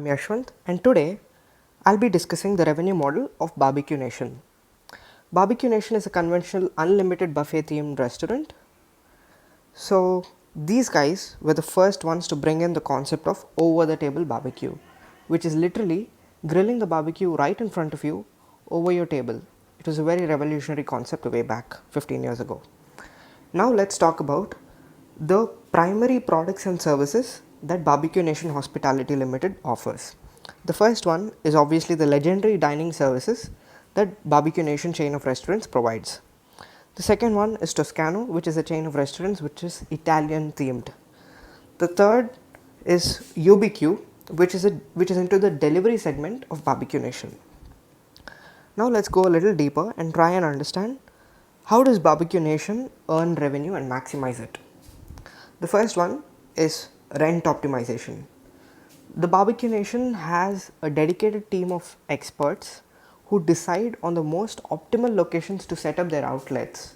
I'm Yashwant, and today I'll be discussing the revenue model of Barbeque Nation. Barbeque Nation is a conventional unlimited buffet themed restaurant. So, these guys were the first ones to bring in the concept of over the table barbecue, which is literally grilling the barbecue right in front of you over your table. It was a very revolutionary concept way back 15 years ago. Now, let's talk about the primary products and services that Barbeque Nation Hospitality Limited offers. The first one is obviously the legendary dining services that Barbeque Nation chain of restaurants provides. The second one is Toscano, which is a chain of restaurants which is Italian themed. The third is UBQ, which is into the delivery segment of Barbeque Nation. Now let's go a little deeper and try and understand how does Barbeque Nation earn revenue and maximize it. The first one is rent optimization. The Barbeque Nation has a dedicated team of experts who decide on the most optimal locations to set up their outlets,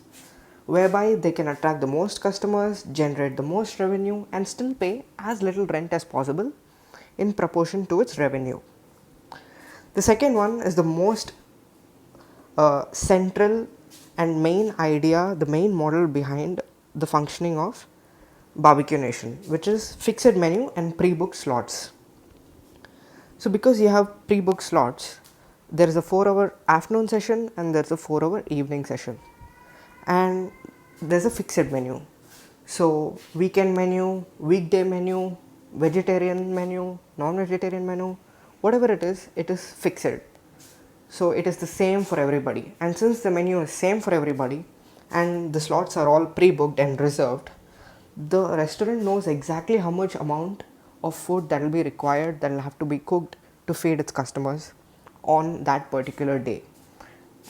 whereby they can attract the most customers, generate the most revenue, and still pay as little rent as possible in proportion to its revenue. The second one is the most central and main idea, the main model behind the functioning of Barbeque Nation, which is fixed menu and pre-booked slots. So because you have pre-booked slots, there is a 4-hour afternoon session and there's a 4-hour evening session, and there's a fixed menu. So weekend menu, weekday menu, vegetarian menu, non-vegetarian menu, whatever it is fixed. So it is the same for everybody, and since the menu is same for everybody and the slots are all pre-booked and reserved, the restaurant knows exactly how much amount of food that will be required, that will have to be cooked to feed its customers on that particular day,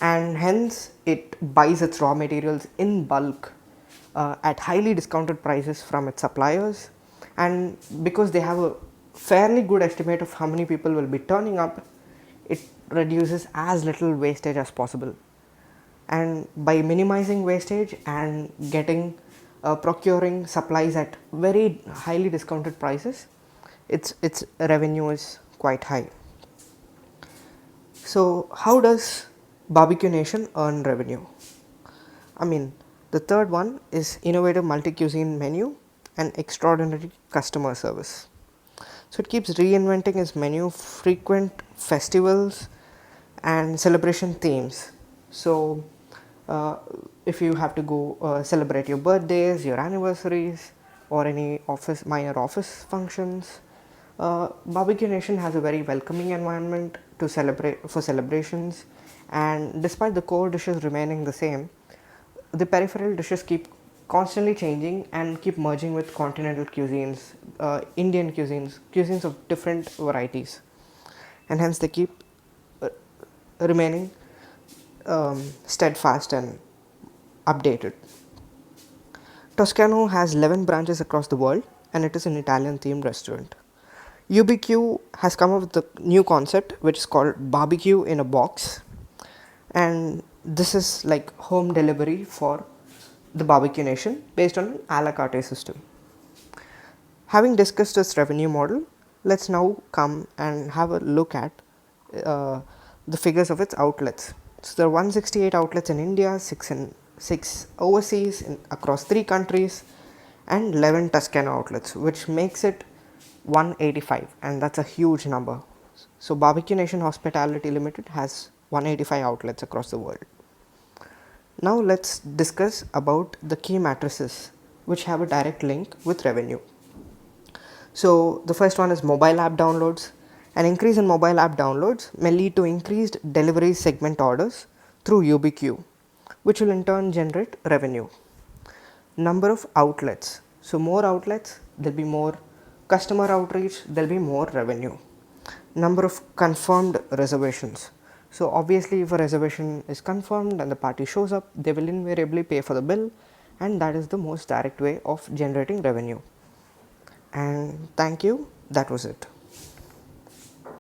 and hence it buys its raw materials in bulk at highly discounted prices from its suppliers. And because they have a fairly good estimate of how many people will be turning up, it reduces as little wastage as possible. And by minimizing wastage and getting procuring supplies at very highly discounted prices, its revenue is quite high. So how does Barbeque Nation earn revenue? The third one is innovative multi-cuisine menu and extraordinary customer service. So it keeps reinventing its menu, frequent festivals and celebration themes. So if you have to go celebrate your birthdays, your anniversaries, or any minor office functions, Barbeque Nation has a very welcoming environment to celebrate for celebrations. And despite the core dishes remaining the same, the peripheral dishes keep constantly changing and keep merging with continental cuisines, Indian cuisines of different varieties, and hence they keep remaining steadfast and updated. Toscano has 11 branches across the world, and it is an Italian themed restaurant. UBQ has come up with a new concept which is called barbecue in a box, and this is like home delivery for the Barbeque Nation based on an a la carte system. Having discussed this revenue model, let's now come and have a look at the figures of its outlets. So there are 168 outlets in India, 6 overseas across 3 countries, and 11 Toscano outlets, which makes it 185, and that's a huge number. So Barbeque Nation Hospitality Limited has 185 outlets across the world. Now let's discuss about the key matrices which have a direct link with revenue. So the first one is mobile app downloads. An increase in mobile app downloads may lead to increased delivery segment orders through UBQ, which will in turn generate revenue. Number of outlets. So more outlets, there'll be more customer outreach, there'll be more revenue. Number of confirmed reservations. So obviously if a reservation is confirmed and the party shows up, they will invariably pay for the bill, and that is the most direct way of generating revenue. And thank you, that was it.